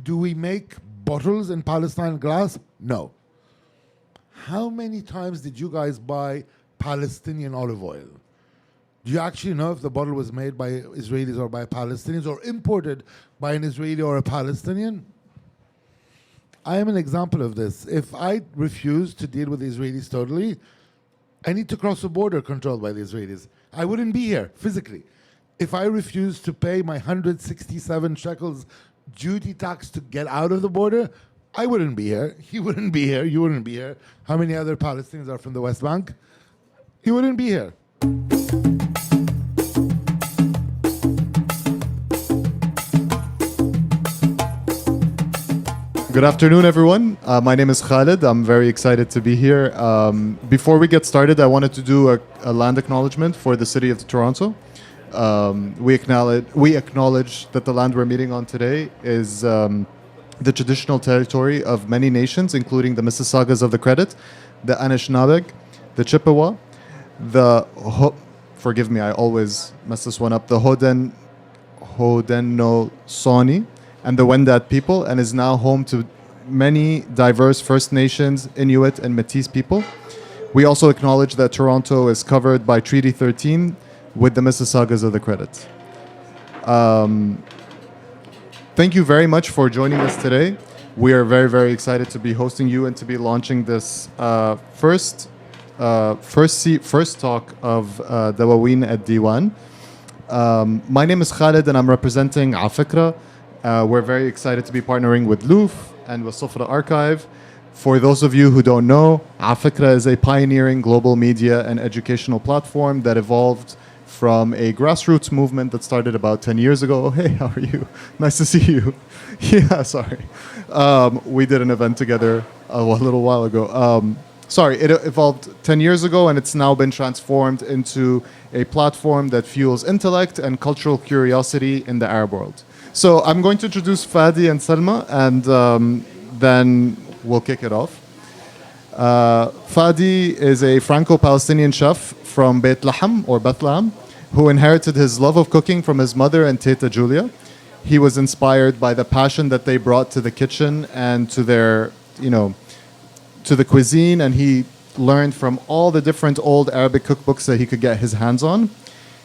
Do we make bottles in Palestine glass? No. How many times did you guys buy Palestinian olive oil? Do you actually know if the bottle was made by Israelis or by Palestinians or imported by an Israeli or a Palestinian? I am an example of this. If I refuse to deal with the Israelis totally, I need to cross a border controlled by the Israelis. I wouldn't be here physically. If I refuse to pay my 167 shekels duty tax to get out of the border, I wouldn't be here. He wouldn't be here. You wouldn't be here. How many other Palestinians are from the West Bank? He wouldn't be here. Good afternoon, everyone. My name is Khalid. I'm very excited to be here. Before we get started, I wanted to do a land acknowledgement for the city of Toronto. We acknowledge that the land we're meeting on today is the traditional territory of many nations, including the Mississaugas of the Credit, the Anishinaabe, the Chippewa, forgive me, I always mess this one up, the Haudenosaunee, and the Wendat people, and is now home to many diverse First Nations, Inuit, and Métis people. We also acknowledge that Toronto is covered by Treaty 13 with the Mississaugas of the Credit. Thank you very much for joining us today. We are very, very excited to be hosting you and to be launching this first talk of dawaween at Diwan. My name is Khalid and I'm representing Afikra. We're very excited to be partnering with Louf and with Sufra Archive. For those of you who don't know, Afikra is a pioneering global media and educational platform that evolved from a grassroots movement that started about 10 years ago. Oh, hey, how are you? Nice to see you. Yeah, sorry. We did an event together a little while ago. It evolved 10 years ago, and it's now been transformed into a platform that fuels intellect and cultural curiosity in the Arab world. So I'm going to introduce Fadi and Salma, and then we'll kick it off. Fadi is a Franco-Palestinian chef from Bethlehem, who inherited his love of cooking from his mother and Teta Julia. He was inspired by the passion that they brought to the kitchen and to their, to the cuisine, and he learned from all the different old Arabic cookbooks that he could get his hands on.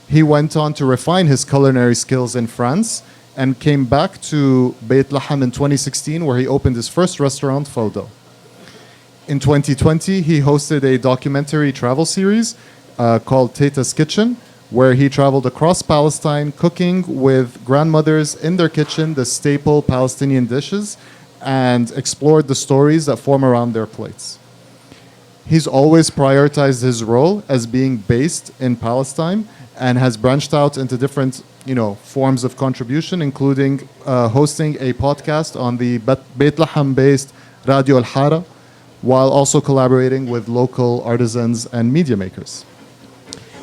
He went on to refine his culinary skills in France and came back to Bethlehem in 2016, where he opened his first restaurant, Fawda. In 2020, he hosted a documentary travel series called Teta's Kitchen, where he traveled across Palestine cooking with grandmothers in their kitchen the staple Palestinian dishes and explored the stories that form around their plates. He's always prioritized his role as being based in Palestine and has branched out into different forms of contribution, including hosting a podcast on the Bethlehem-based Radio Al-Hara, while also collaborating with local artisans and media makers.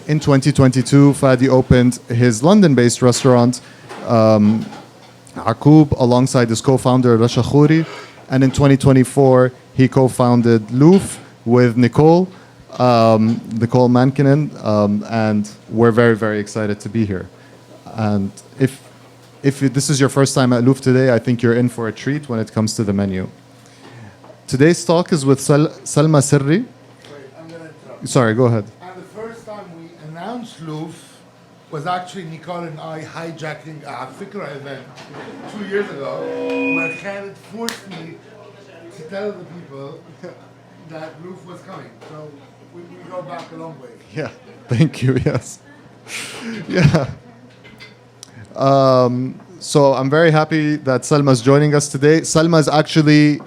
In 2022, Fadi opened his London-based restaurant, Aqoob, alongside his co-founder, Rasha Khouri. And in 2024, he co-founded Louf with Nicole Mankinen, and we're very, very excited to be here. And if this is your first time at Louf today, I think you're in for a treat when it comes to the menu. Today's talk is with Salma Serry. Wait, I'm going to interrupt. Sorry, go ahead. And the first time we announced Louf was actually Nicole and I hijacking a afikra event 2 years ago, where Khalid forced me to tell the people that Louf was coming. So we go back a long way. Yeah, thank you, yes. Yeah. So I'm very happy that Salma's joining us today. Salma's actually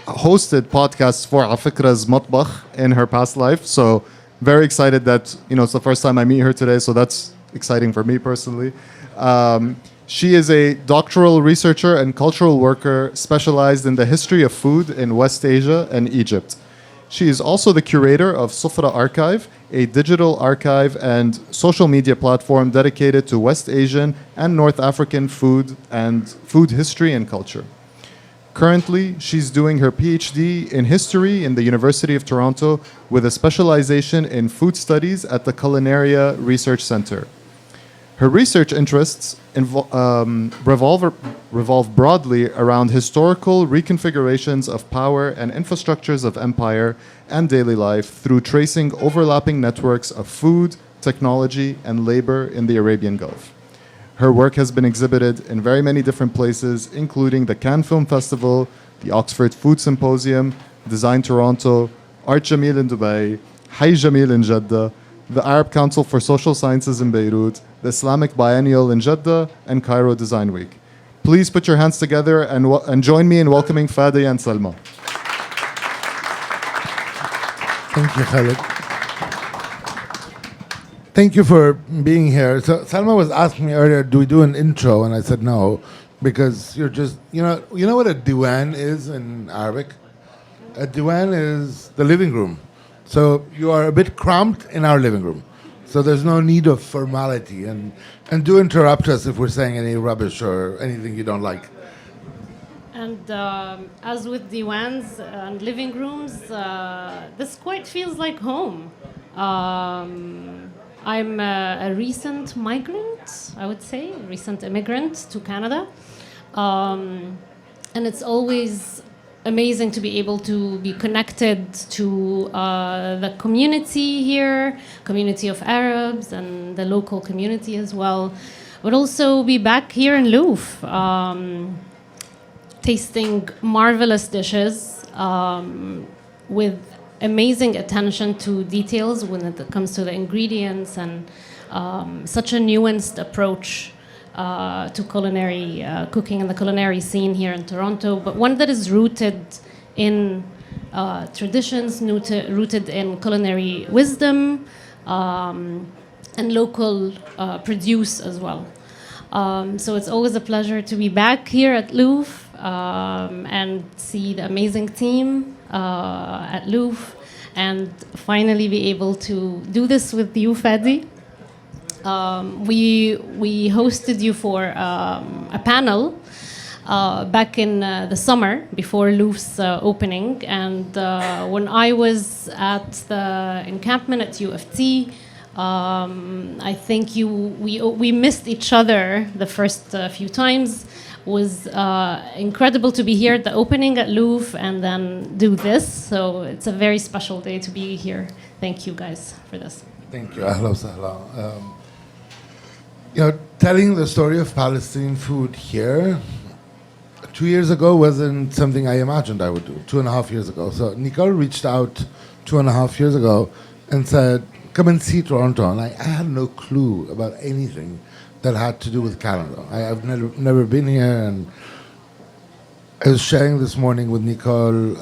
hosted podcasts for Afikra's Matbakh in her past life. So very excited that, it's the first time I meet her today. So that's exciting for me personally. She is a doctoral researcher and cultural worker specialized in the history of food in West Asia and Egypt. She is also the curator of Sufra Archive, a digital archive and social media platform dedicated to West Asian and North African food and food history and culture. Currently, she's doing her PhD in history in the University of Toronto with a specialization in food studies at the Culinary Research Center. Her research interests revolve broadly around historical reconfigurations of power and infrastructures of empire and daily life through tracing overlapping networks of food, technology, and labor in the Arabian Gulf. Her work has been exhibited in very many different places, including the Cannes Film Festival, the Oxford Food Symposium, Design Toronto, Art Jamil in Dubai, Hay Jamil in Jeddah, the Arab Council for Social Sciences in Beirut, the Islamic Biennial in Jeddah, and Cairo Design Week. Please put your hands together and join me in welcoming Fadi and Salma. Thank you, Khaled. Thank you for being here. So Salma was asking me earlier, do we do an intro? And I said no, because you're just, you know what a diwan is in Arabic? A diwan is the living room. So you are a bit cramped in our living room. So there's no need of formality. And do interrupt us if we're saying any rubbish or anything you don't like. And as with diwans and living rooms, this quite feels like home. I'm a recent migrant, I would say, a recent immigrant to Canada. And it's always amazing to be able to be connected to the community here, community of Arabs and the local community as well, but also be back here in Louf, tasting marvelous dishes with amazing attention to details when it comes to the ingredients and such a nuanced approach to culinary cooking and the culinary scene here in Toronto, but one that is rooted in traditions, rooted in culinary wisdom and local produce as well. So it's always a pleasure to be back here at Louf and see the amazing team at Louf and finally be able to do this with you, Fadi. We hosted you for a panel back in the summer before Louf's opening, and when I was at the encampment at UFT, I think we missed each other the first few times. It was incredible to be here at the opening at Louf and then do this. So it's a very special day to be here. Thank you guys for this. Thank you. Ahla wa sahla. Telling the story of Palestinian food here 2 years ago wasn't something I imagined I would do, 2.5 years ago. So Nicole reached out 2.5 years ago and said, come and see Toronto. And I had no clue about anything that had to do with Canada. I've never been here, and I was sharing this morning with Nicole,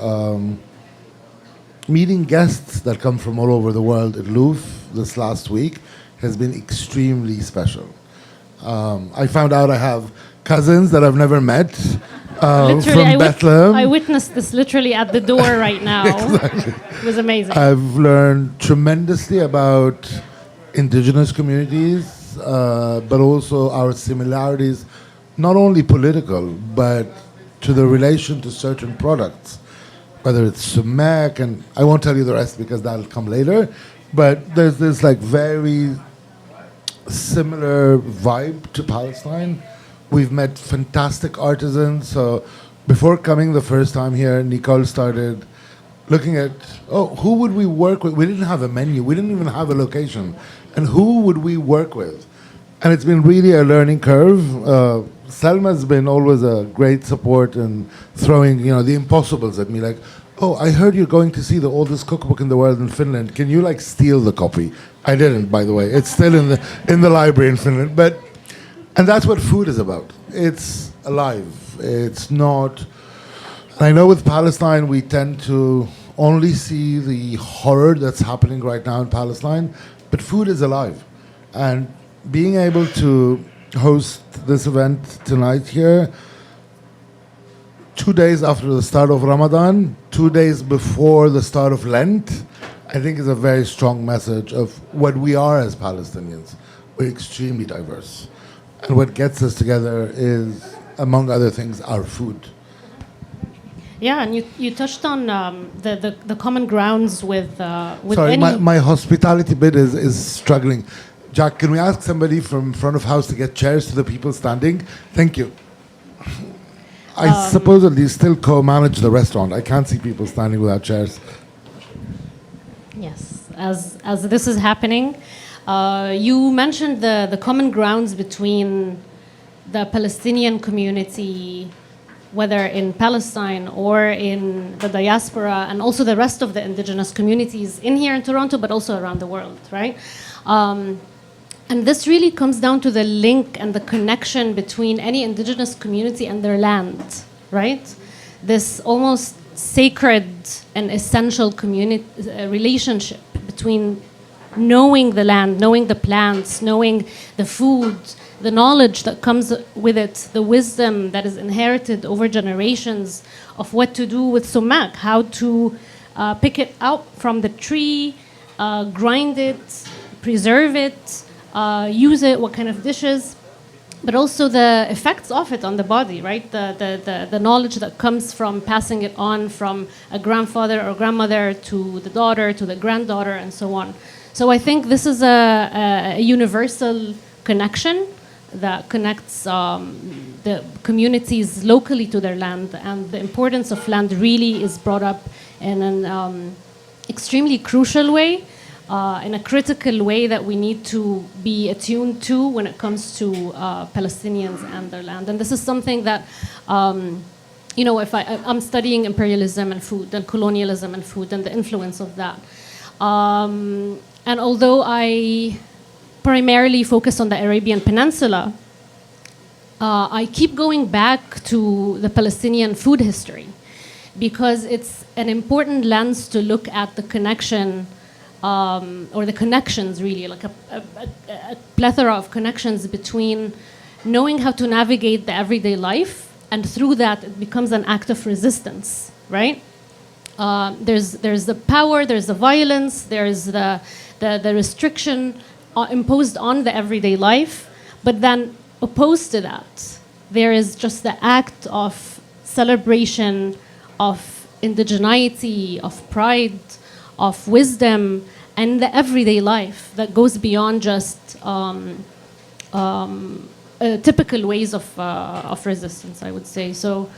meeting guests that come from all over the world at Louf this last week has been extremely special. I found out I have cousins that I've never met from Bethlehem. I witnessed this literally at the door right now. Exactly. It was amazing. I've learned tremendously about indigenous communities, but also our similarities, not only political, but to the relation to certain products, whether it's sumac, and I won't tell you the rest because that'll come later, but there's this like very similar vibe to Palestine. We've met fantastic artisans. So before coming the first time here, Nicole started looking at, who would we work with? We didn't have a menu. We didn't even have a location. And who would we work with? And it's been really a learning curve. Salma's been always a great support in throwing, the impossibles at me. Like, I heard you're going to see the oldest cookbook in the world in Finland. Can you steal the copy? I didn't, by the way. It's still in the library in Finland. And that's what food is about. It's alive. It's not. I know with Palestine we tend to only see the horror that's happening right now in Palestine, but food is alive. And being able to host this event tonight here, 2 days after the start of Ramadan, 2 days before the start of Lent, I think is a very strong message of what we are as Palestinians. We're extremely diverse. And what gets us together is, among other things, our food. Yeah, and you touched on the common grounds with Sorry, my hospitality bit is struggling. Jack, can we ask somebody from front of house to get chairs to the people standing? Thank you. I supposedly still co-manage the restaurant. I can't see people standing without chairs. Yes, as this is happening, you mentioned the common grounds between the Palestinian community, whether in Palestine or in the diaspora, and also the rest of the indigenous communities in here in Toronto, but also around the world, right? And this really comes down to the link and the connection between any indigenous community and their land, right? This almost sacred and essential community relationship between knowing the land, knowing the plants, knowing the food, the knowledge that comes with it, the wisdom that is inherited over generations of what to do with sumac, how to pick it out from the tree, grind it, preserve it, use it, what kind of dishes, but also the effects of it on the body, right? The knowledge that comes from passing it on from a grandfather or grandmother to the daughter, to the granddaughter, and so on. So I think this is a universal connection that connects the communities locally to their land, and the importance of land really is brought up in an extremely crucial way, in a critical way that we need to be attuned to when it comes to Palestinians and their land. And this is something that, if I'm studying imperialism and food and colonialism and food and the influence of that. And although I primarily focus on the Arabian Peninsula, I keep going back to the Palestinian food history because it's an important lens to look at the connection or the connections, really, like a plethora of connections between knowing how to navigate the everyday life, and through that it becomes an act of resistance, right? There's the power, there's the violence, there's the restriction imposed on the everyday life, but then opposed to that, there is just the act of celebration, of indigeneity, of pride, of wisdom, and the everyday life that goes beyond just typical ways of resistance, I would say. So,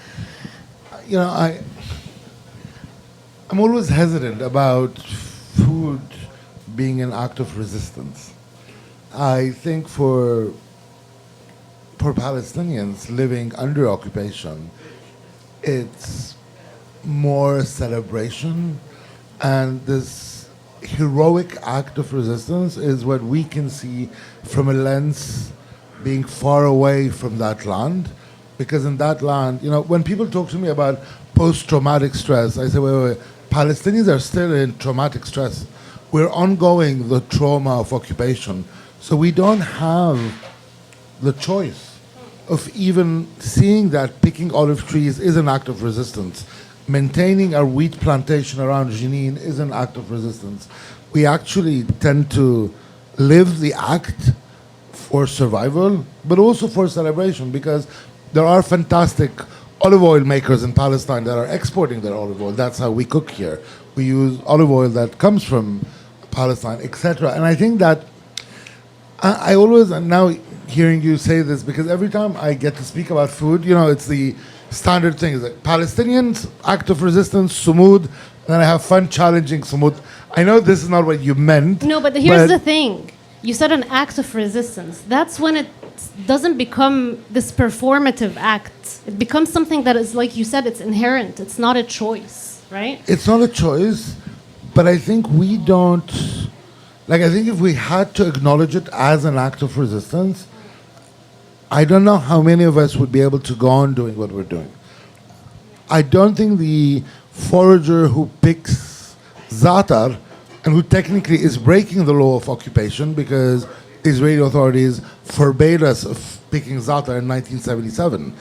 I'm always hesitant about food being an act of resistance. I think for Palestinians living under occupation, it's more celebration, and this heroic act of resistance is what we can see from a lens being far away from that land. Because in that land, when people talk to me about post-traumatic stress, I say, wait. Palestinians are still in traumatic stress. We're ongoing the trauma of occupation. So we don't have the choice of even seeing that picking olive trees is an act of resistance. Maintaining our wheat plantation around Jenin is an act of resistance. We actually tend to live the act for survival, but also for celebration, because there are fantastic olive oil makers in Palestine that are exporting their olive oil. That's how we cook here. We use olive oil that comes from Palestine, etc. And I think that I always, and now hearing you say this, because every time I get to speak about food, it's the standard thing. It's like Palestinians, act of resistance, sumud, and then I have fun challenging sumud. I know this is not what you meant. No, but here's the thing. You said an act of resistance. That's when it doesn't become this performative act. It becomes something that is, like you said, it's inherent. It's not a choice, right? It's not a choice, but I think we don't... I think if we had to acknowledge it as an act of resistance, I don't know how many of us would be able to go on doing what we're doing. I don't think the forager who picks za'atar and who technically is breaking the law of occupation, because Israeli authorities forbade us of picking za'atar in 1977.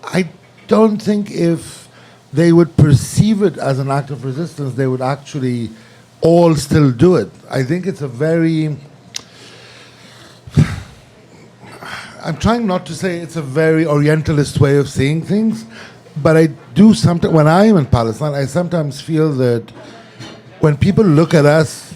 I don't think if they would perceive it as an act of resistance, they would actually all still do it. I think it's a very... I'm trying not to say it's a very Orientalist way of seeing things, but I do sometimes, when I am in Palestine, I sometimes feel that when people look at us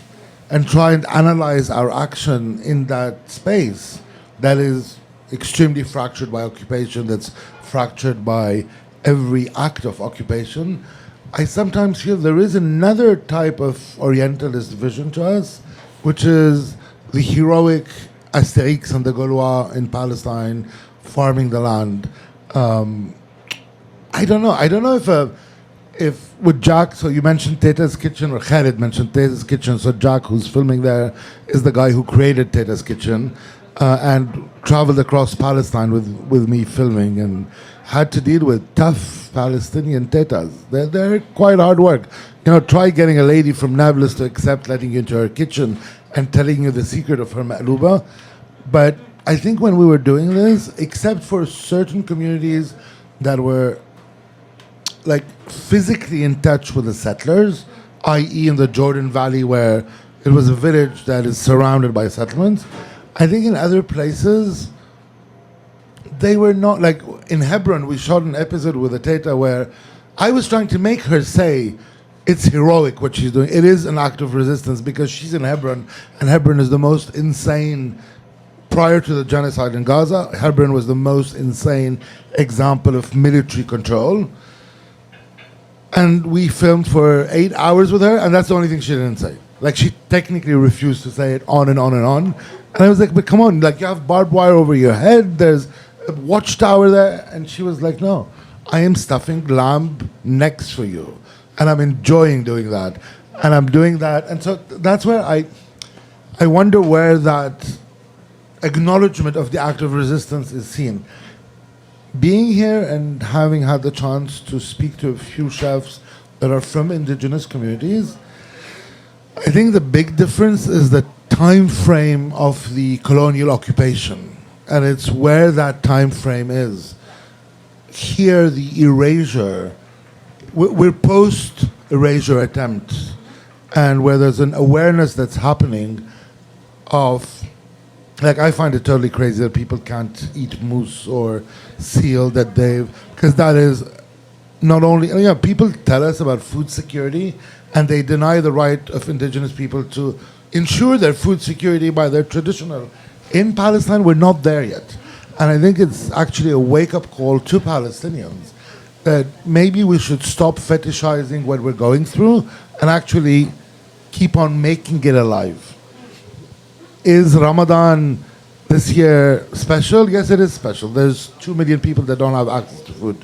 and try and analyze our action in that space that is extremely fractured by occupation, that's fractured by every act of occupation, I sometimes feel there is another type of Orientalist vision to us, which is the heroic Asterix and the Gaulois in Palestine farming the land. I don't know. I don't know if with Jack, so you mentioned Teta's Kitchen, or Khaled mentioned Teta's Kitchen, so Jack, who's filming there, is the guy who created Teta's Kitchen and traveled across Palestine with me filming and had to deal with tough Palestinian tetas. They're quite hard work. You know, try getting a lady from Nablus to accept letting you into her kitchen and telling you the secret of her ma'luba. But I think when we were doing this, except for certain communities that were like physically in touch with the settlers, i.e. in the Jordan Valley where it was a village that is surrounded by settlements, I think in other places, they were not, like in Hebron, we shot an episode with a Teta where I was trying to make her say, it's heroic what she's doing. It is an act of resistance because she's in Hebron, and Hebron is the most insane, prior to the genocide in Gaza, Hebron was the most insane example of military control. And we filmed for 8 hours with her, and that's the only thing she didn't say. Like, she technically refused to say it on and on and on. And I was like, but come on, like, you have barbed wire over your head, there's a watchtower there. And she was like, no, I am stuffing lamb necks for you. And I'm enjoying doing that. And I'm doing that. And so that's where I wonder where that acknowledgement of the act of resistance is seen. Being here and having had the chance to speak to a few chefs that are from indigenous communities, I think the big difference is the time frame of the colonial occupation, and it's where that time frame is. Here, the erasure, we're post-erasure attempt, and where there's an awareness that's happening of, like, I find it totally crazy that people can't eat moose or seal that because that is not only, people tell us about food security and they deny the right of indigenous people to ensure their food security by their traditional. In Palestine, we're not there yet. And I think it's actually a wake-up call to Palestinians that maybe we should stop fetishizing what we're going through and actually keep on making it alive. Is Ramadan this year special? Yes, it is special. There's 2 million people that don't have access to food.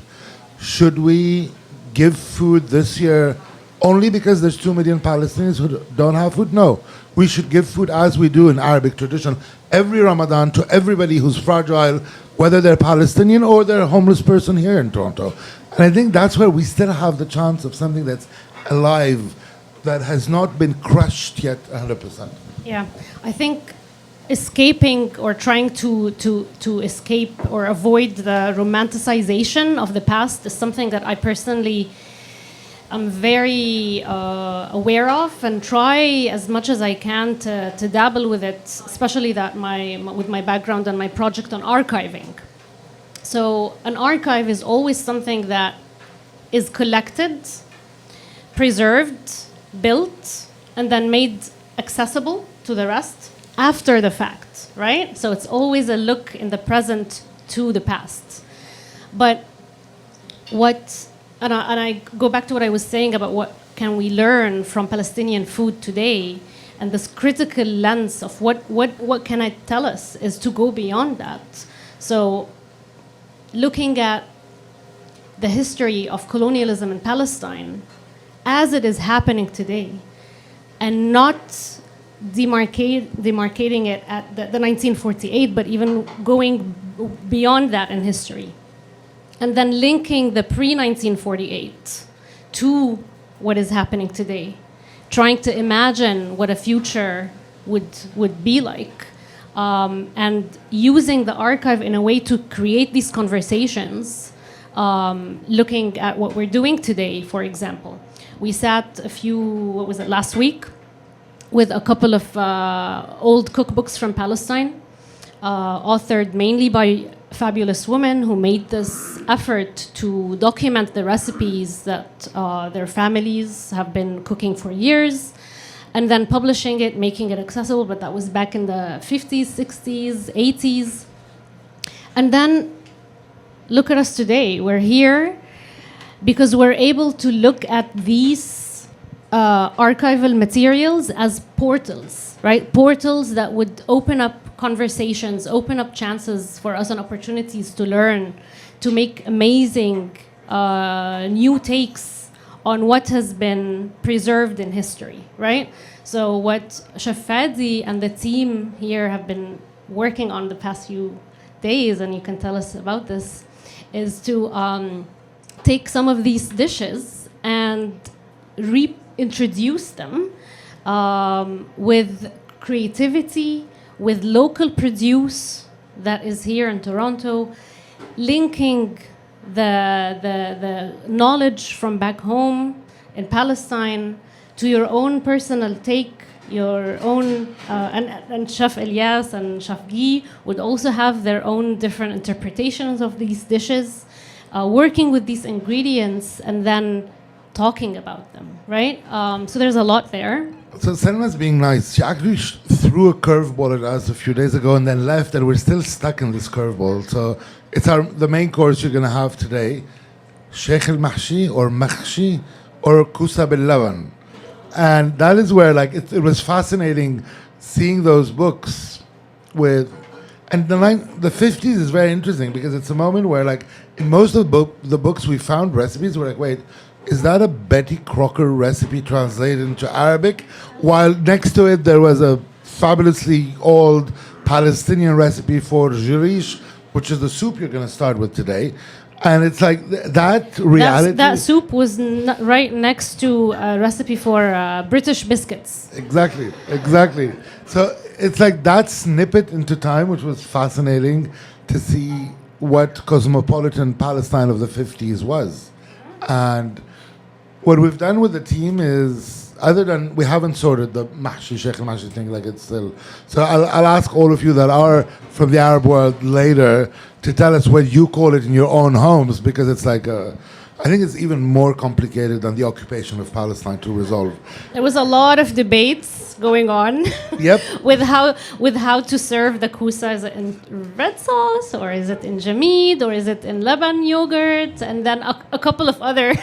Should we give food this year only because there's 2 million Palestinians who don't have food? No. We should give food as we do in Arabic tradition every Ramadan to everybody who's fragile, whether they're Palestinian or they're a homeless person here in Toronto. And I think that's where we still have the chance of something that's alive, that has not been crushed yet 100%. Yeah, I think escaping or trying to escape or avoid the romanticization of the past is something that I personally am very aware of and try as much as I can to dabble with it, especially that with my background and my project on archiving. So an archive is always something that is collected, preserved, built, and then made accessible to the rest after the fact, right? So it's always a look in the present to the past. But and I go back to what I was saying about what can we learn from Palestinian food today, and this critical lens of what can it tell us is to go beyond that. So looking at the history of colonialism in Palestine as it is happening today, and not demarcating it at the 1948, but even going beyond that in history. And then linking the pre-1948 to what is happening today, trying to imagine what a future would be like, and using the archive in a way to create these conversations, looking at what we're doing today, for example. We sat last week, with a couple of old cookbooks from Palestine, authored mainly by fabulous women who made this effort to document the recipes that their families have been cooking for years, and then publishing it, making it accessible, but that was back in the 50s, 60s, 80s. And then look at us today. We're here because we're able to look at these archival materials as portals, right? Portals that would open up conversations, open up chances for us and opportunities to learn, to make amazing new takes on what has been preserved in history, right? So what Chef Fadi and the team here have been working on the past few days, and you can tell us about this, is to take some of these dishes and reintroduce them with creativity, with local produce that is here in Toronto, linking the knowledge from back home in Palestine to your own personal take, your own, and Chef Elias and Chef Guy would also have their own different interpretations of these dishes, working with these ingredients and then talking about them, right? So there's a lot there. So Selma's being nice. She actually threw a curveball at us a few days ago and then left, and we're still stuck in this curveball. So it's the main course you're going to have today, Sheikh al-Mahshi or Makhshi or Kusa bil-Laban. And that is where it was fascinating seeing those books with, and the 50s is very interesting because it's a moment where in most of the books we found recipes, we're like, wait, is that a Betty Crocker recipe translated into Arabic? While next to it there was a fabulously old Palestinian recipe for jirish, which is the soup you're going to start with today. And it's like that reality. That soup was right next to a recipe for British biscuits. Exactly. So it's like that snippet into time, which was fascinating to see what cosmopolitan Palestine of the 50s was. And what we've done with the team is, other than we haven't sorted the mahshi, Sheikh al-Mahshi thing, it's still. So I'll ask all of you that are from the Arab world later to tell us what you call it in your own homes, because it's I think it's even more complicated than the occupation of Palestine to resolve. There was a lot of debates going on. Yep. with how to serve the kusa. Is it in red sauce, or is it in jamid, or is it in Leban yogurt? And then a couple of other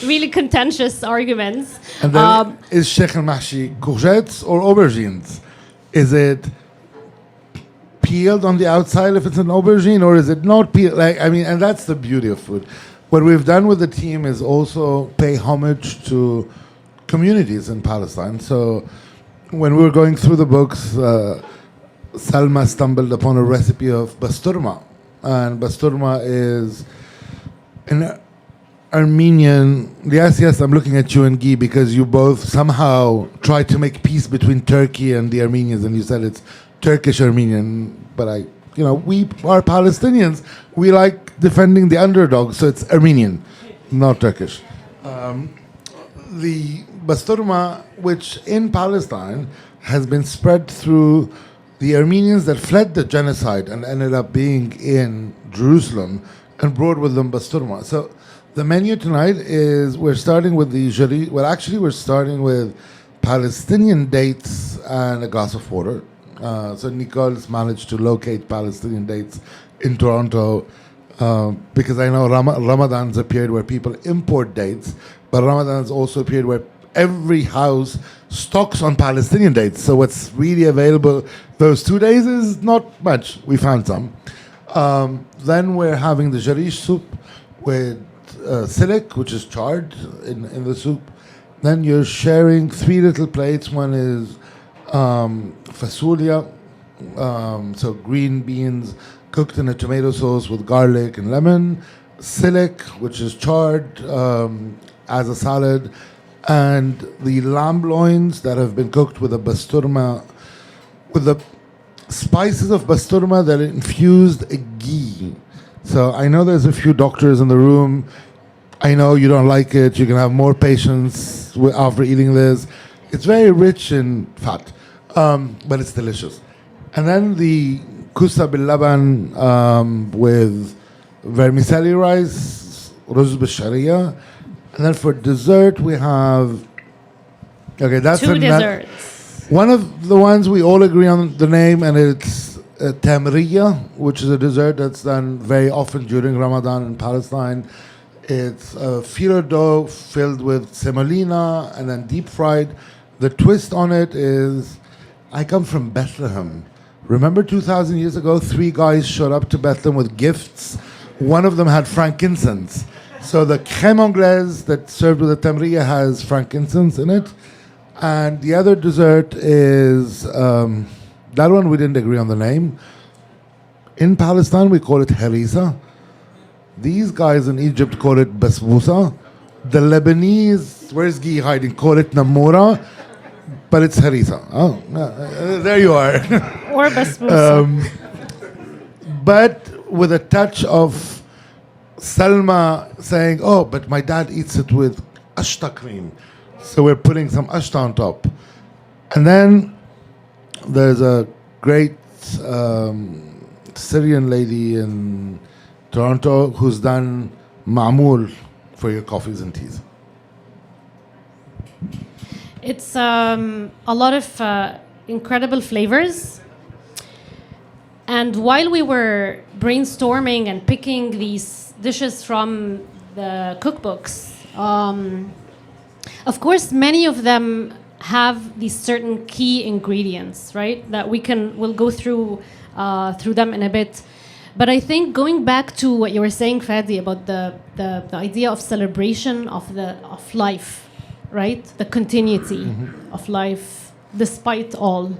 really contentious arguments. And then is Sheikh al-Mahshi courgettes or aubergines? Is it peeled on the outside if it's an aubergine, or is it not peeled? And that's the beauty of food. What we've done with the team is also pay homage to communities in Palestine. So when we were going through the books, Salma stumbled upon a recipe of basturma. And basturma is an Armenian. Yes, I'm looking at you and Guy because you both somehow tried to make peace between Turkey and the Armenians, and you said it's Turkish Armenian. But we are Palestinians. We like defending the underdog, so it's Armenian, not Turkish. The basturma, which in Palestine has been spread through the Armenians that fled the genocide and ended up being in Jerusalem and brought with them basturma. So the menu tonight is we're starting with the jari. Well, actually, we're starting with Palestinian dates and a glass of water. So Nicole's managed to locate Palestinian dates in Toronto because I know Ramadan's a period where people import dates, but Ramadan's also a period where every house stocks on Palestinian dates. So what's really available those 2 days is not much. We found some. Then we're having the jarish soup with silik, which is charred in the soup. Then you're sharing 3 little plates. One is fasulia, so green beans cooked in a tomato sauce with garlic and lemon, silik, which is charred as a salad, and the lamb loins that have been cooked with a basturma, with the spices of basturma that infused a ghee. So I know there's a few doctors in the room. I know you don't like it. You can have more patience after eating this. It's very rich in fat, but it's delicious. And then the kusa bil-laban with vermicelli rice, ruz bil-sharia. And then for dessert, we have Okay, that's Two desserts. one of the ones we all agree on the name, and it's tamriya, which is a dessert that's done very often during Ramadan in Palestine. It's a filo dough filled with semolina and then deep fried. The twist on it is, I come from Bethlehem. Remember 2,000 years ago, 3 guys showed up to Bethlehem with gifts. One of them had frankincense. So the crème anglaise that's served with the tamriya has frankincense in it. And the other dessert is, that one we didn't agree on the name. In Palestine, we call it harissa. These guys in Egypt call it basbousa. The Lebanese, where's Guy hiding, call it namora, but it's harissa. Oh, there you are. Or basbousa. But with a touch of Salma saying, oh, but my dad eats it with ashta cream. So we're putting some ashta on top. And then there's a great Syrian lady in Toronto who's done ma'moul for your coffees and teas. It's a lot of incredible flavors. And while we were brainstorming and picking these dishes from the cookbooks, of course, many of them have these certain key ingredients, right? That we'll go through them in a bit. But I think going back to what you were saying, Fadi, about the idea of celebration of life, right? The continuity of life, despite all,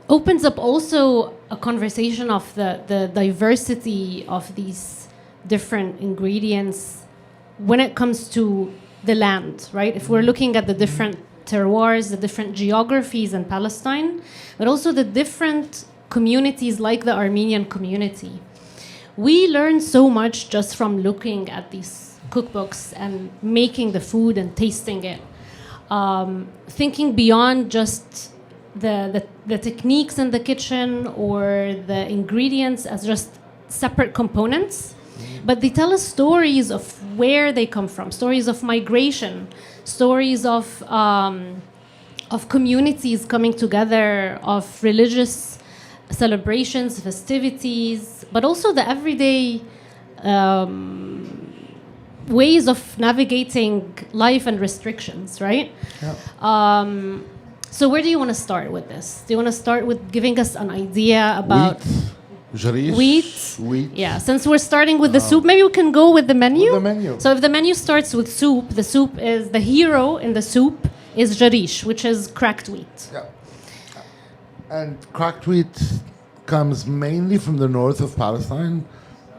opens up also a conversation of the diversity of these different ingredients when it comes to the land, right? If we're looking at the different terroirs, the different geographies in Palestine, but also the different communities like the Armenian community. We learn so much just from looking at these cookbooks and making the food and tasting it. Thinking beyond just the techniques in the kitchen or the ingredients as just separate components, but they tell us stories of where they come from, stories of migration, stories of communities coming together, of religious celebrations, festivities, but also the everyday ways of navigating life and restrictions, right? Yeah. So where do you want to start with this? Do you want to start with giving us an idea about wheat? Yeah, since we're starting with the soup, maybe we can go with the menu. With the menu. So if the menu starts with soup, the soup is the hero in the soup is jarish, which is cracked wheat. Yeah. And cracked wheat comes mainly from the north of Palestine.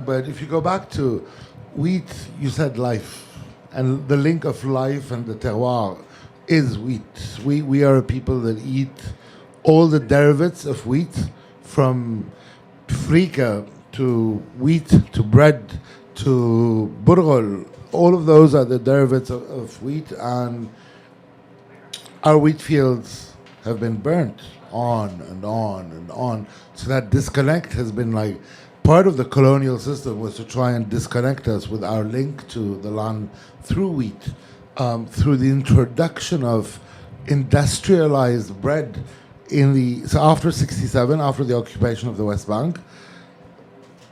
But if you go back to wheat, you said life. And the link of life and the terroir is wheat. We are a people that eat all the derivatives of wheat, from frika to wheat to bread to burghul. All of those are the derivatives of wheat, and our wheat fields have been burnt on and on and on. So that disconnect has been like part of the colonial system, was to try and disconnect us with our link to the land through wheat, through the introduction of industrialized bread so after 67, after the occupation of the West Bank,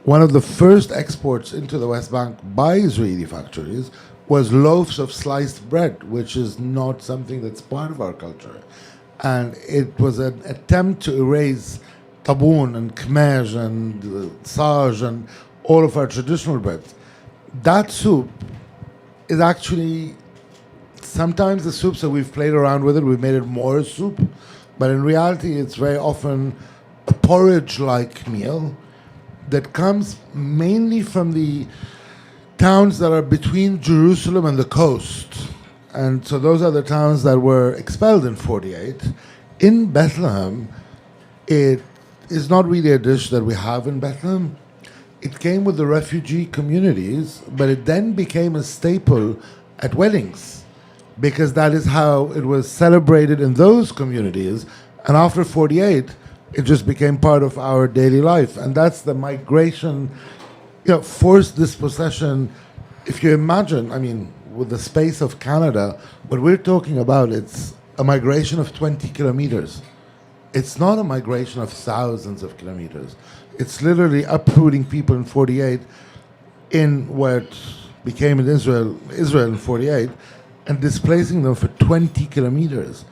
one of the first exports into the West Bank by Israeli factories was loaves of sliced bread, which is not something that's part of our culture. And it was an attempt to erase taboon and kmej and saj and all of our traditional breads. That soup is actually, sometimes the soups that we've played around with it, we've made it more soup, but in reality it's very often a porridge-like meal that comes mainly from the towns that are between Jerusalem and the coast. And so those are the towns that were expelled in 48. In Bethlehem, it is not really a dish that we have in Bethlehem. It came with the refugee communities, but it then became a staple at weddings, because that is how it was celebrated in those communities. And after 48, it just became part of our daily life. And that's the migration, forced dispossession. If you imagine, with the space of Canada, what we're talking about, it's a migration of 20 kilometers. It's not a migration of thousands of kilometers. It's literally uprooting people in 48 in what became in Israel in 48, and displacing them for 20 kilometers.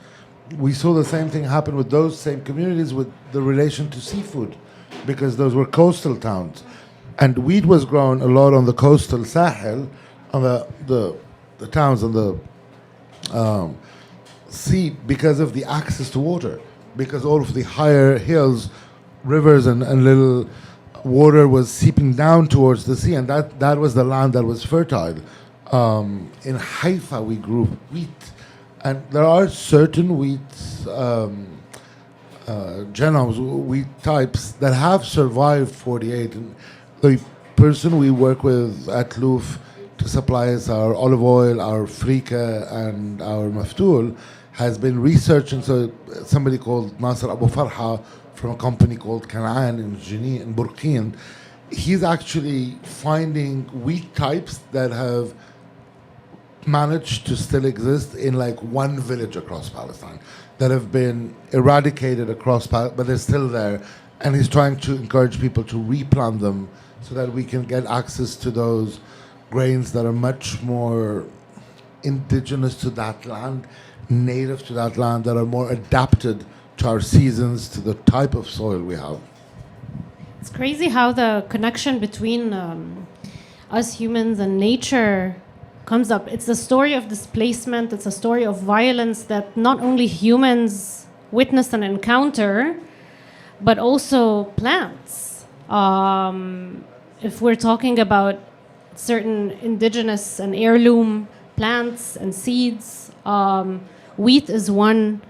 We saw the same thing happen with those same communities with the relation to seafood, because those were coastal towns. And wheat was grown a lot on the coastal Sahel, on the towns on the sea, because of the access to water, because all of the higher hills, rivers and little water was seeping down towards the sea, and that was the land that was fertile. In Haifa we grew wheat, and there are certain wheat genomes, wheat types that have survived 48. And the person we work with at Louf to supply us our olive oil, our frika, and our maftoul has been researching. So somebody called Nasser Abu Farha from a company called Canaan in Jenin, in Burkina, he's actually finding wheat types that have managed to still exist in like one village across Palestine, that have been eradicated across Palestine, but they're still there. And he's trying to encourage people to replant them so that we can get access to those grains that are much more indigenous to that land, native to that land, that are more adapted to our seasons, to the type of soil we have. It's crazy how the connection between us humans and nature comes up. It's a story of displacement, it's a story of violence that not only humans witness and encounter, but also plants. If we're talking about certain indigenous and heirloom plants and seeds, wheat is one,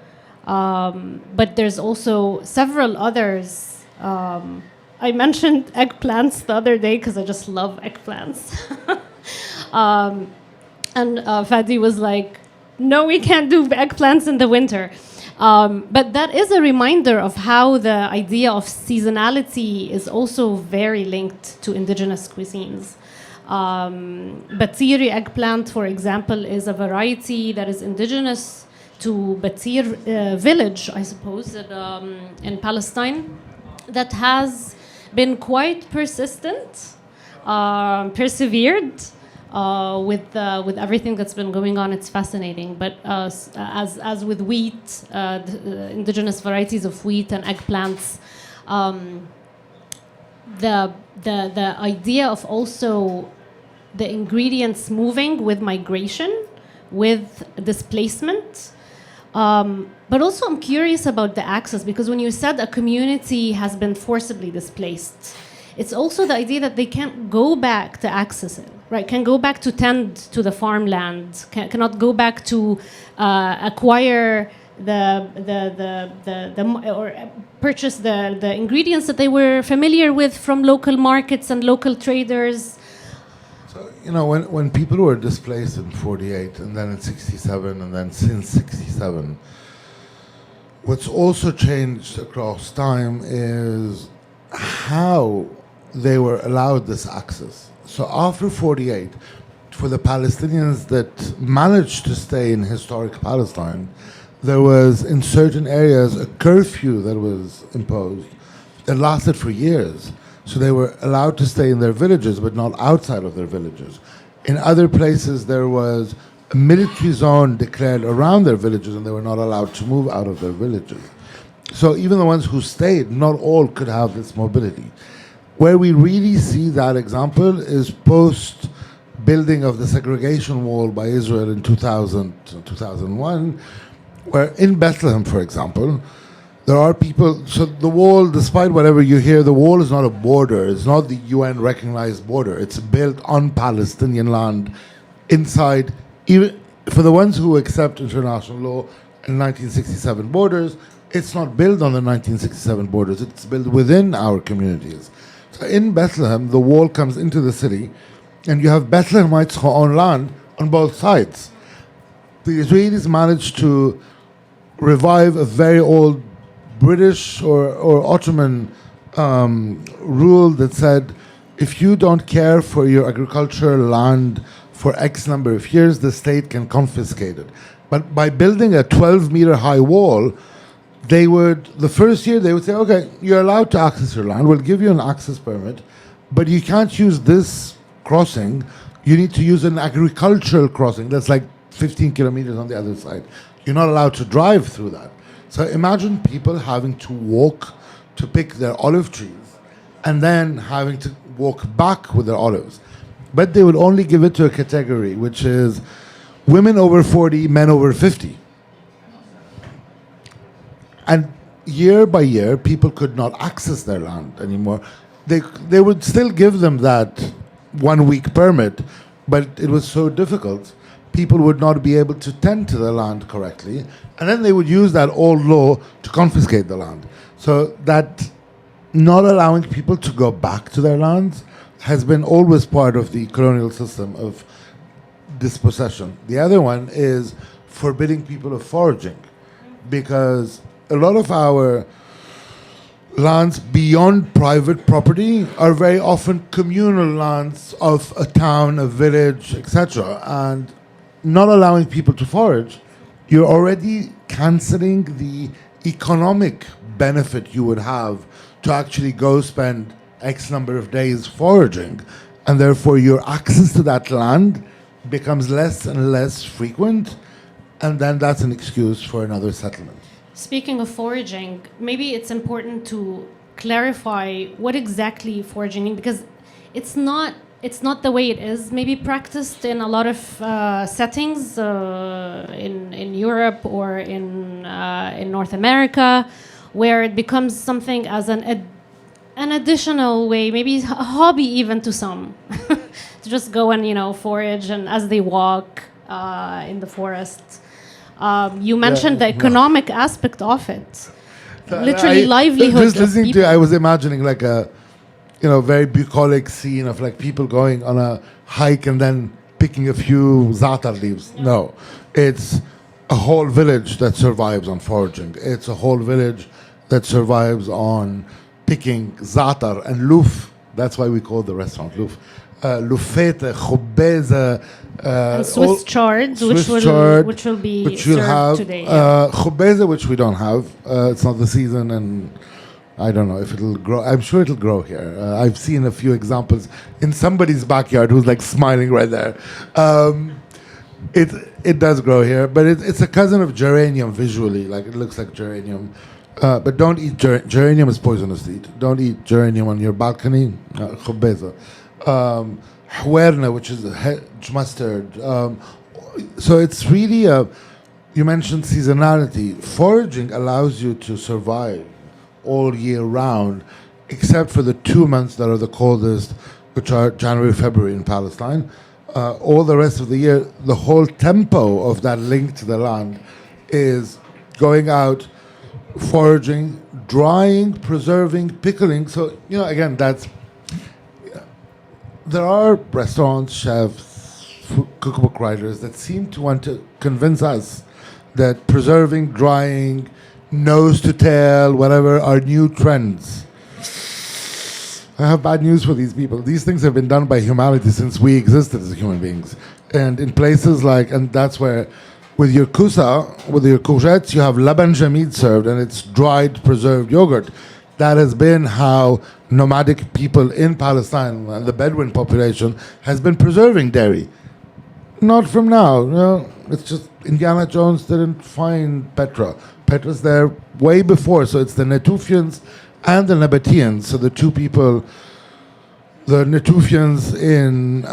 but there's also several others. I mentioned eggplants the other day because I just love eggplants. And Fadi was like, no, we can't do eggplants in the winter. But that is a reminder of how the idea of seasonality is also very linked to indigenous cuisines. Batiri eggplant, for example, is a variety that is indigenous to Batir village, I suppose, in Palestine, that has been quite persistent, persevered with everything that's been going on. It's fascinating. But as with wheat, the indigenous varieties of wheat and eggplants, the idea of also the ingredients moving with migration, with displacement. But also I'm curious about the access, because when you said a community has been forcibly displaced, it's also the idea that they can't go back to access it, right? Can go back to tend to the farmland, cannot go back to acquire or purchase the ingredients that they were familiar with from local markets and local traders. So, you know, when people were displaced in 48 and then in 67 and then since 67, what's also changed across time is how they were allowed this access. So after 48, for the Palestinians that managed to stay in historic Palestine, there was in certain areas a curfew that was imposed that lasted for years. So they were allowed to stay in their villages, but not outside of their villages. In other places, there was a military zone declared around their villages, and they were not allowed to move out of their villages. So even the ones who stayed, not all could have this mobility. Where we really see that example is post building of the segregation wall by Israel in 2000, 2001, where in Bethlehem, for example, there are people. So the wall, despite whatever you hear, the wall is not a border. It's not the UN recognized border. It's built on Palestinian land inside, even for the ones who accept international law and 1967 borders, it's not built on the 1967 borders. It's built within our communities. So in Bethlehem, the wall comes into the city, and you have Bethlehemites who own land on both sides. The Israelis managed to revive a very old British or Ottoman rule that said, if you don't care for your agricultural land for X number of years, the state can confiscate it. But by building a 12-meter high wall, the first year they would say, okay, you're allowed to access your land, we'll give you an access permit, but you can't use this crossing, you need to use an agricultural crossing that's like 15 kilometers on the other side. You're not allowed to drive through that. So imagine people having to walk to pick their olive trees and then having to walk back with their olives. But they would only give it to a category, which is women over 40, men over 50. And year by year, people could not access their land anymore. They would still give them that 1 week permit, but it was so difficult, people would not be able to tend to the land correctly, and then they would use that old law to confiscate the land. So that not allowing people to go back to their lands has been always part of the colonial system of dispossession. The other one is forbidding people of foraging, because a lot of our lands beyond private property are very often communal lands of a town, a village, etc. And not allowing people to forage, you're already cancelling the economic benefit you would have to actually go spend X number of days foraging. And therefore your access to that land becomes less and less frequent, and then that's an excuse for another settlement. Speaking of foraging, maybe it's important to clarify what exactly foraging means, because it's not the way it is maybe practiced in a lot of settings in Europe or in North America, where it becomes something as an additional way, maybe a hobby even to some, to just go and forage and as they walk in the forest. You mentioned the economic aspect of it. Literally livelihood. Just listening to you, I was imagining like a very bucolic scene of like people going on a hike and then picking a few za'atar leaves. Yeah. No, it's a whole village that survives on foraging. It's a whole village that survives on picking za'atar and louf. That's why we call the restaurant louf. Loufete, khubeza, and Swiss chard, which will be served today. Khubeza, which we don't have. It's not the season, and I don't know if it'll grow. I'm sure it'll grow here. I've seen a few examples in somebody's backyard who's like smiling right there. It does grow here, but it's a cousin of geranium visually. Like it looks like geranium. But don't eat geranium is poisonous to eat. Don't eat geranium on your balcony. Khubeza. Huerna, which is mustard. So it's really you mentioned seasonality. Foraging allows you to survive all year round, except for the 2 months that are the coldest, which are January, February in Palestine. All the rest of the year, the whole tempo of that link to the land is going out, foraging, drying, preserving, pickling. So, again, there are restaurants, chefs, cookbook writers that seem to want to convince us that preserving, drying, nose to tail, whatever, are new trends. I have bad news for these people. These things have been done by humanity since we existed as human beings. And in places and that's where, with your kusa, with your courgettes, you have laban jamid served, and it's dried, preserved yogurt. That has been how nomadic people in Palestine and the Bedouin population has been preserving dairy. Not from now. It's just Indiana Jones didn't find Petra. Petra's there way before. So it's the Natufians and the Nabateans. So the two people, the Natufians in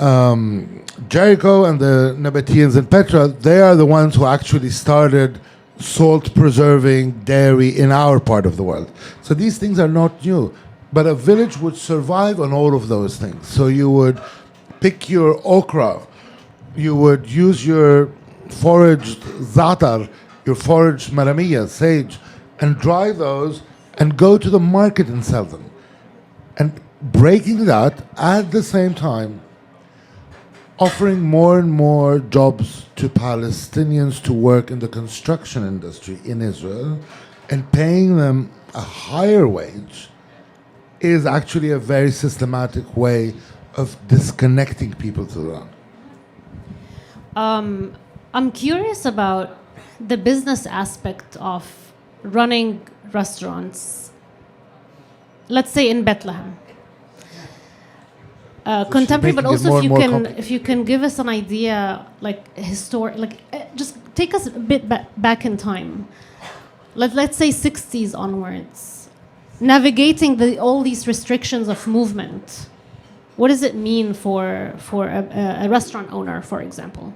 Jericho and the Nabateans in Petra, they are the ones who actually started salt preserving dairy in our part of the world. So these things are not new. But a village would survive on all of those things. So you would pick your okra, you would use your foraged za'atar, your foraged maramiya, sage, and dry those and go to the market and sell them. And breaking that at the same time, offering more and more jobs to Palestinians to work in the construction industry in Israel and paying them a higher wage is actually a very systematic way of disconnecting people to the land. I'm curious about the business aspect of running restaurants, let's say in Bethlehem. Contemporary, but making it also more if and you more can complicated. if you can give us an idea, just take us a bit back in time. Let's say 60s onwards, navigating all these restrictions of movement. What does it mean for a restaurant owner, for example?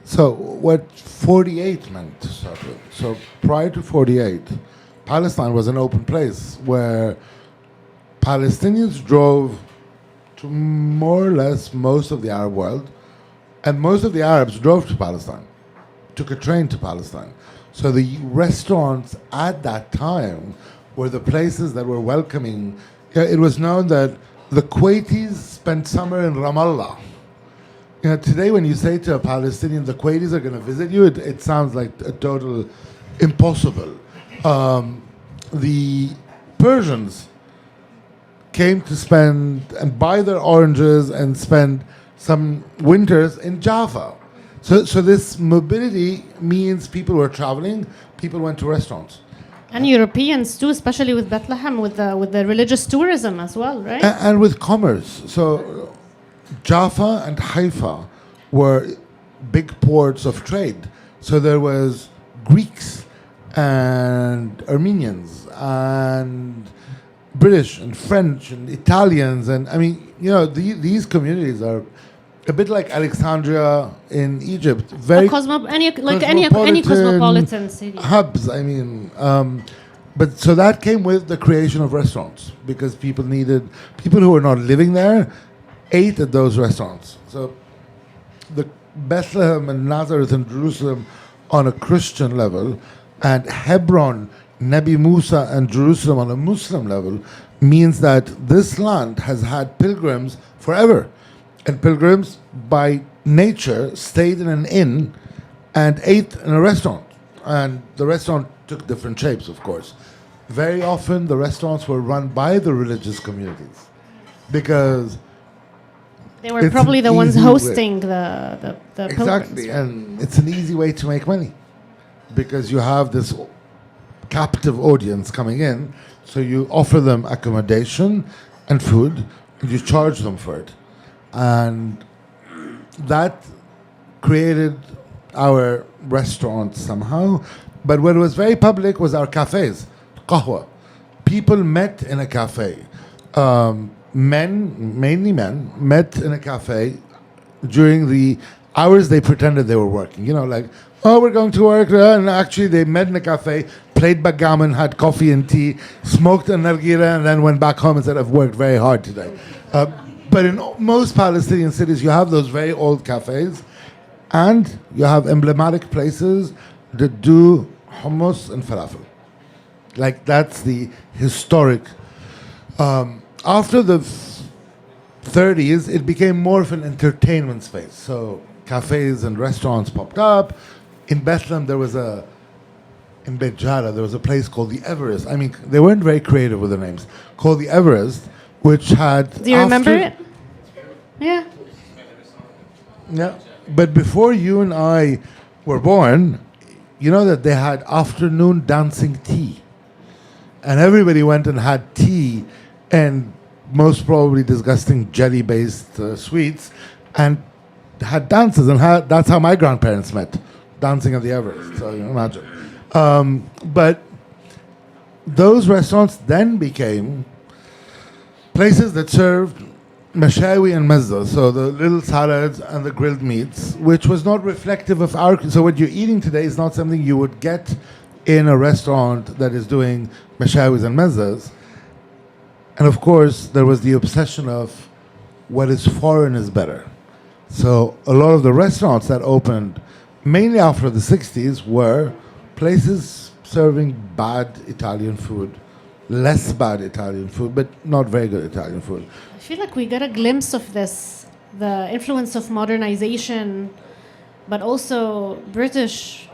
So what 48 meant to start with. So prior to 48, Palestine was an open place where Palestinians drove to more or less most of the Arab world, and most of the Arabs drove to Palestine, took a train to Palestine. So the restaurants at that time were the places that were welcoming. It was known that the Kuwaitis spent summer in Ramallah. Today when you say to a Palestinian, the Kuwaitis are going to visit you, it sounds like a total impossible. The Persians came to spend and buy their oranges and spend some winters in Jaffa. So this mobility means people were traveling, people went to restaurants. And Europeans too, especially with Bethlehem, with the religious tourism as well, right? And with commerce. So Jaffa and Haifa were big ports of trade. So there was Greeks and Armenians and British and French and Italians. And I mean, these communities are a bit like Alexandria in Egypt. Very Any cosmopolitan city. hubs. But so that came with the creation of restaurants because people who were not living there ate at those restaurants. So the Bethlehem and Nazareth and Jerusalem on a Christian level, and Hebron, Nabi Musa and Jerusalem on a Muslim level, means that this land has had pilgrims forever. And pilgrims, by nature, stayed in an inn and ate in a restaurant. And the restaurant took different shapes, of course. Very often, the restaurants were run by the religious communities because they were it's probably the an ones easy way. hosting the Exactly, pilgrims. and it's an easy way to make money because you have this captive audience coming in, so you offer them accommodation and food, and you charge them for it. And that created our restaurants somehow. But what was very public was our cafes, qahwa. People met in a cafe. Mainly men, met in a cafe during the hours they pretended they were working. We're going to work. And actually, they met in a cafe, played backgammon, had coffee and tea, smoked a nargila, and then went back home and said, I've worked very hard today. But in most Palestinian cities, you have those very old cafes, and you have emblematic places that do hummus and falafel. That's the historic. After the 30s, it became more of an entertainment space. So cafes and restaurants popped up. In Bethlehem, in Beit Jara, there was a place called the Everest. They weren't very creative with the names. Called the Everest, which had... Do you remember it? Yeah. Yeah. But before you and I were born, you know that they had afternoon dancing tea. And everybody went and had tea and most probably disgusting jelly-based sweets and had dances. And that's how my grandparents met, dancing at the Everest. So you imagine. But those restaurants then became places that served mashawi and mezza, so the little salads and the grilled meats, which was not reflective of our... So what you're eating today is not something you would get in a restaurant that is doing mashawis and mezzas. And of course, there was the obsession of what is foreign is better. So a lot of the restaurants that opened, mainly after the 60s, were places serving bad Italian food, less bad Italian food, but not very good Italian food. I feel like we got a glimpse of this, the influence of modernization, but also British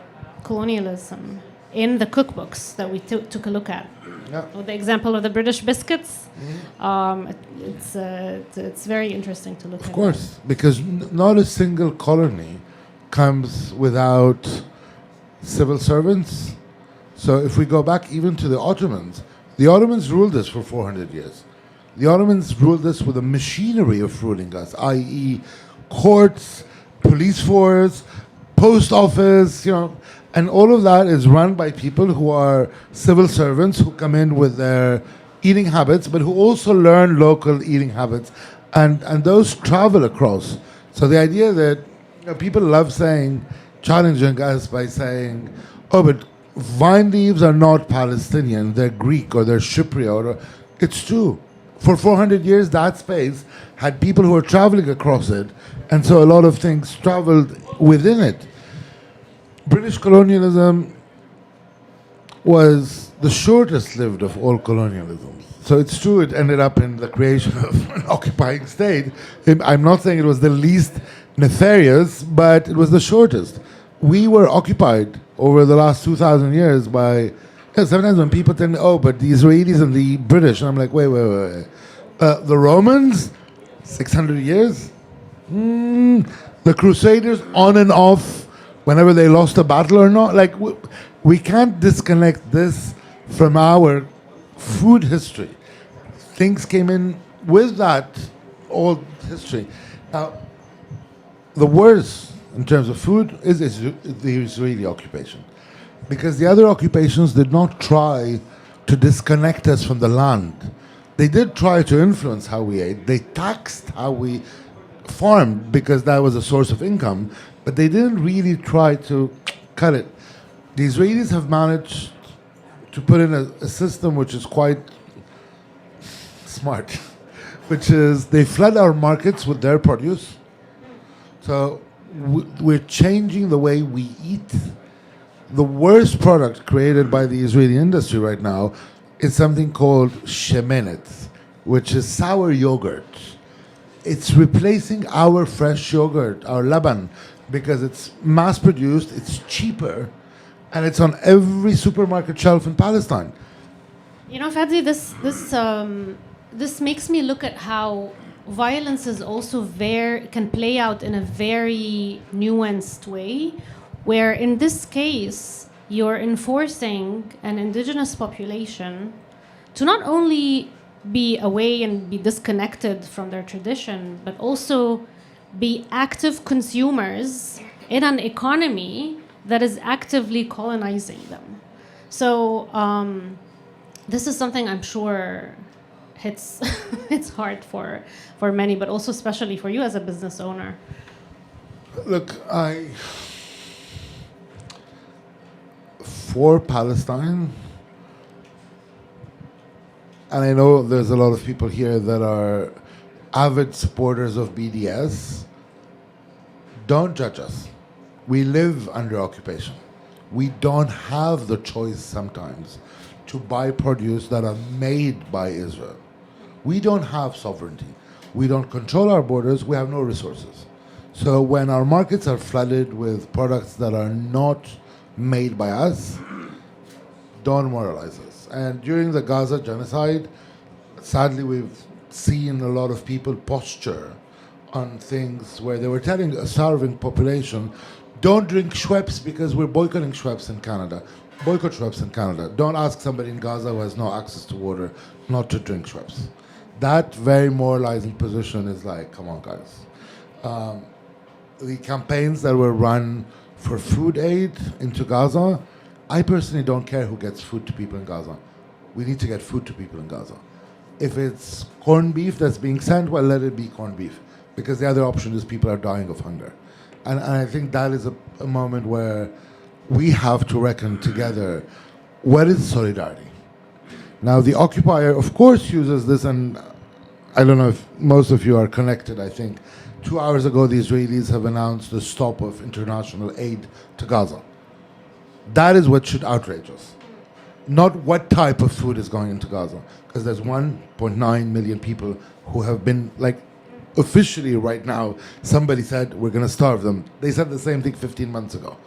colonialism in the cookbooks that we took a look at. Yeah. With the example of the British biscuits, it's very interesting to look at. Of course, because not a single colony comes without civil servants. So if we go back even to the Ottomans ruled us for 400 years. The Ottomans ruled us with a machinery of ruling us, i.e. courts, police force, post office, and all of that is run by people who are civil servants who come in with their eating habits, but who also learn local eating habits, and those travel across. So the idea that people love challenging us by saying, oh, but vine leaves are not Palestinian, they're Greek or they're Cypriot. It's true. For 400 years, that space had people who were traveling across it, and so a lot of things traveled within it. British colonialism was the shortest lived of all colonialisms. So it's true it ended up in the creation of an occupying state. I'm not saying it was the least nefarious, but it was the shortest. We were occupied over the last 2,000 years by... sometimes when people tell me, oh, but the Israelis and the British, and I'm like, wait. The Romans, 600 years? The Crusaders, on and off, whenever they lost a battle or not. Like, we can't disconnect this from our food history. Things came in with that old history. Now, the worst in terms of food is the Israeli occupation. Because the other occupations did not try to disconnect us from the land. They did try to influence how we ate. They taxed how we farmed because that was a source of income, but they didn't really try to cut it. The Israelis have managed to put in a system which is quite smart, which is they flood our markets with their produce. So we're changing the way we eat. The worst product created by the Israeli industry right now is something called shemenet, which is sour yogurt. It's replacing our fresh yogurt, our laban, because it's mass-produced, it's cheaper, and it's on every supermarket shelf in Palestine. Fadi, this makes me look at how violence is also can play out in a very nuanced way, where in this case, you're enforcing an indigenous population to not only be away and be disconnected from their tradition, but also be active consumers in an economy that is actively colonizing them. So this is something I'm sure hits it's hard for many, but also especially for you as a business owner. Look, for Palestine, and I know there's a lot of people here that are avid supporters of BDS, don't judge us. We live under occupation. We don't have the choice sometimes to buy produce that are made by Israel. We don't have sovereignty. We don't control our borders. We have no resources. So when our markets are flooded with products that are not made by us, don't moralize us. And during the Gaza genocide, sadly, we've seen a lot of people posture on things where they were telling a starving population, don't drink Schweppes because we're boycotting Schweppes in Canada. Boycott Schweppes in Canada. Don't ask somebody in Gaza who has no access to water not to drink Schweppes. That very moralizing position is like, come on, guys. The campaigns that were run for food aid into Gaza, I personally don't care who gets food to people in Gaza. We need to get food to people in Gaza. If it's corned beef that's being sent, well, let it be corned beef, because the other option is people are dying of hunger. And I think that is a moment where we have to reckon together, what is solidarity? Now, the occupier, of course, uses this, and I don't know if most of you are connected, I think. 2 hours ago, the Israelis have announced the stop of international aid to Gaza. That is what should outrage us. Not what type of food is going into Gaza, because there's 1.9 million people who have been, officially right now, somebody said, we're going to starve them. They said the same thing 15 months ago.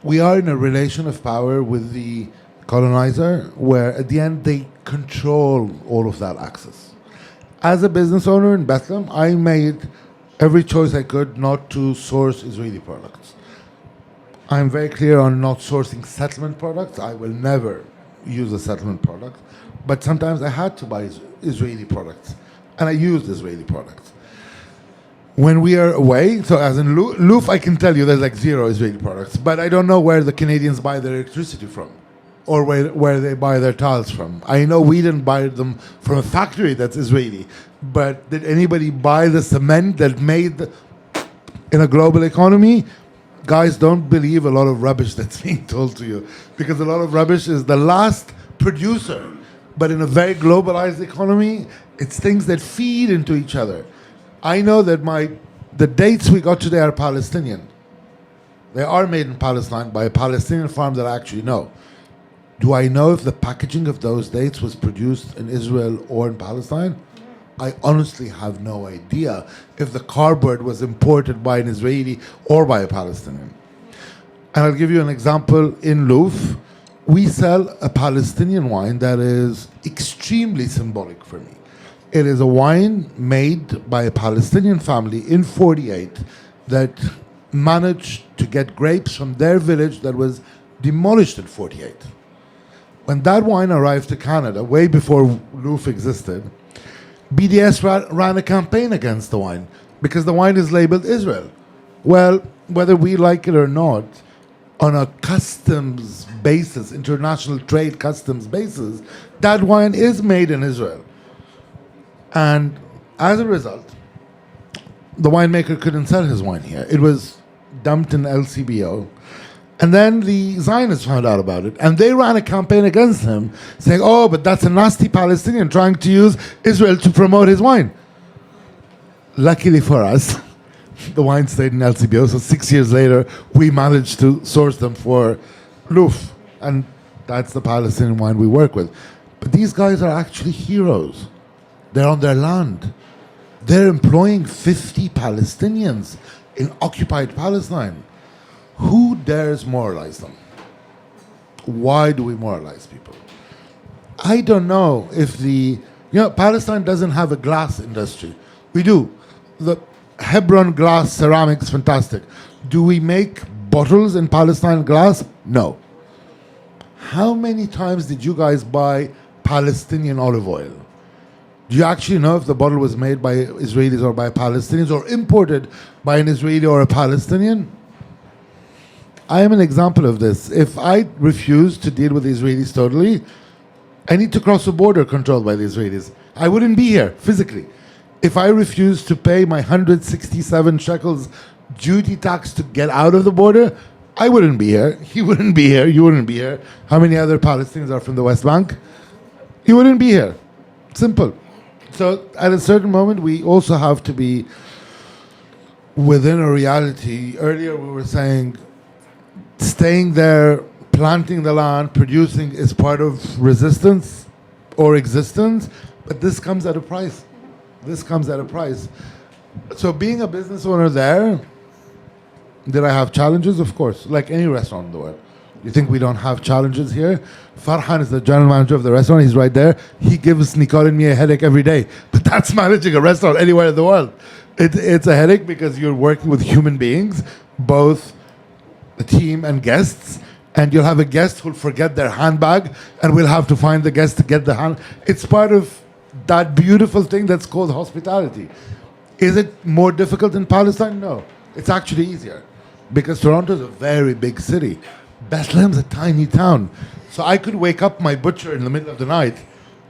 We are in a relation of power with the colonizer, where at the end they control all of that access. As a business owner in Bethlehem, I made every choice I could not to source Israeli products. I'm very clear on not sourcing settlement products. I will never use a settlement product. But sometimes I had to buy Israeli products. And I used Israeli products. When we are away, so as in louf, I can tell you there's like zero Israeli products. But I don't know where the Canadians buy their electricity from or where they buy their tiles from. I know we didn't buy them from a factory that's Israeli. But did anybody buy the cement that made in a global economy? Guys, don't believe a lot of rubbish that's being told to you, because a lot of rubbish is the last producer. But in a very globalized economy, it's things that feed into each other. I know that the dates we got today are Palestinian. They are made in Palestine by a Palestinian farm that I actually know. Do I know if the packaging of those dates was produced in Israel or in Palestine? I honestly have no idea if the cardboard was imported by an Israeli or by a Palestinian. And I'll give you an example. In Louf, we sell a Palestinian wine that is extremely symbolic for me. It is a wine made by a Palestinian family in 48 that managed to get grapes from their village that was demolished in 48. When that wine arrived to Canada, way before Louf existed, BDS ran a campaign against the wine because the wine is labeled Israel. Well, whether we like it or not, on a customs basis, international trade customs basis, that wine is made in Israel. And as a result, the winemaker couldn't sell his wine here. It was dumped in LCBO. And then the Zionists found out about it. And they ran a campaign against him, saying, oh, but that's a nasty Palestinian trying to use Israel to promote his wine. Luckily for us, the wine stayed in LCBO. So 6 years later, we managed to source them for louf. And that's the Palestinian wine we work with. But these guys are actually heroes. They're on their land. They're employing 50 Palestinians in occupied Palestine. Who dares moralize them? Why do we moralize people? I don't know if Palestine doesn't have a glass industry. We do. The Hebron glass ceramics, fantastic. Do we make bottles in Palestine glass? No. How many times did you guys buy Palestinian olive oil? Do you actually know if the bottle was made by Israelis or by Palestinians or imported by an Israeli or a Palestinian? I am an example of this. If I refuse to deal with the Israelis totally, I need to cross a border controlled by the Israelis. I wouldn't be here physically. If I refuse to pay my 167 shekels duty tax to get out of the border, I wouldn't be here. He wouldn't be here. You wouldn't be here. How many other Palestinians are from the West Bank? You wouldn't be here. Simple. So at a certain moment, we also have to be within a reality. Earlier we were saying staying there, planting the land, producing is part of resistance or existence, but this comes at a price. This comes at a price. So being a business owner there, did I have challenges? Of course, like any restaurant in the world. You think we don't have challenges here? Farhan is the general manager of the restaurant. He's right there. He gives Nicole and me a headache every day. But that's managing a restaurant anywhere in the world. It's a headache because you're working with human beings, both the team and guests, and you'll have a guest who'll forget their handbag, and we'll have to find the guest to get the hand. It's part of that beautiful thing that's called hospitality. Is it more difficult in Palestine? No. It's actually easier because Toronto is a very big city. Bethlehem's a tiny town. So I could wake up my butcher in the middle of the night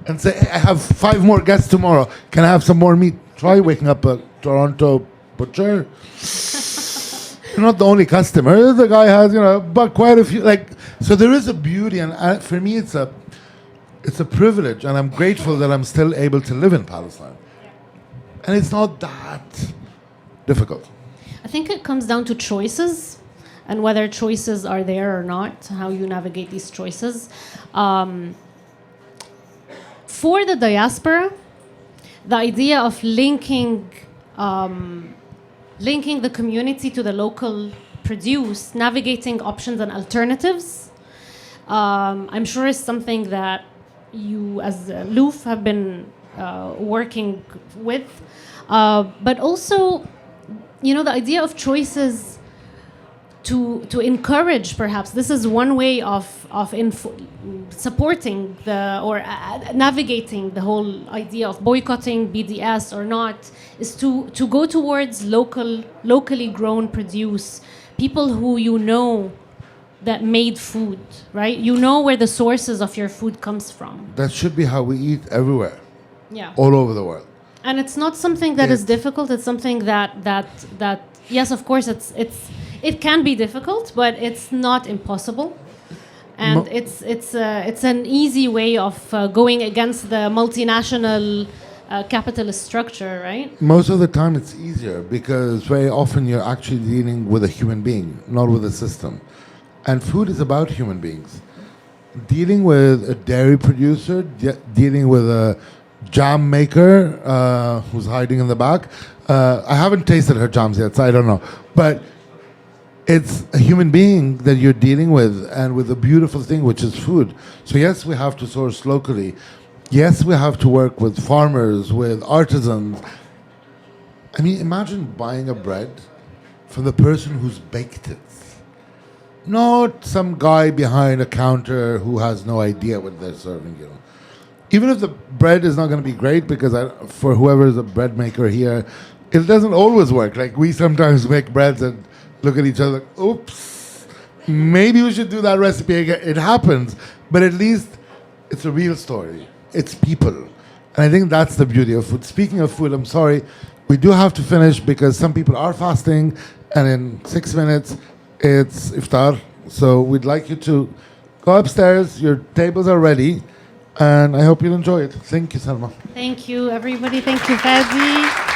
and say, hey, I have 5 more guests tomorrow. Can I have some more meat? Try waking up a Toronto butcher. You're not the only customer. The guy has, but quite a few. So there is a beauty, and for me, it's a privilege, and I'm grateful that I'm still able to live in Palestine. And it's not that difficult. I think it comes down to choices and whether choices are there or not, how you navigate these choices. For the diaspora, the idea of linking the community to the local produce, navigating options and alternatives, I'm sure is something that you as Louf have been working with. But also the idea of choices to encourage, perhaps this is one way of supporting or navigating the whole idea of boycotting BDS or not, is to go towards locally grown produce, people who that made food, right? You know where the sources of your food comes from. That should be how we eat everywhere, Yeah. all over the world. And it's not something that is difficult. It's something that yes, of course, it can be difficult, but it's not impossible. And it's an easy way of going against the multinational capitalist structure, right? Most of the time it's easier because very often you're actually dealing with a human being, not with a system. And food is about human beings. Dealing with a dairy producer, dealing with a jam maker who's hiding in the back. I haven't tasted her jams yet, so I don't know. But it's a human being that you're dealing with, and with a beautiful thing, which is food. So yes, we have to source locally. Yes, we have to work with farmers, with artisans. I mean, imagine buying a bread from the person who's baked it. Not some guy behind a counter who has no idea what they're serving you. Even if the bread is not going to be great, because for whoever is a bread maker here, it doesn't always work. Like, we sometimes make breads and look at each other like, oops, maybe we should do that recipe again. It happens, but at least it's a real story. It's people. And I think that's the beauty of food. Speaking of food, I'm sorry, we do have to finish because some people are fasting, and in 6 minutes, it's iftar. So we'd like you to go upstairs. Your tables are ready, and I hope you'll enjoy it. Thank you, Salma. Thank you, everybody. Thank you, Fadi.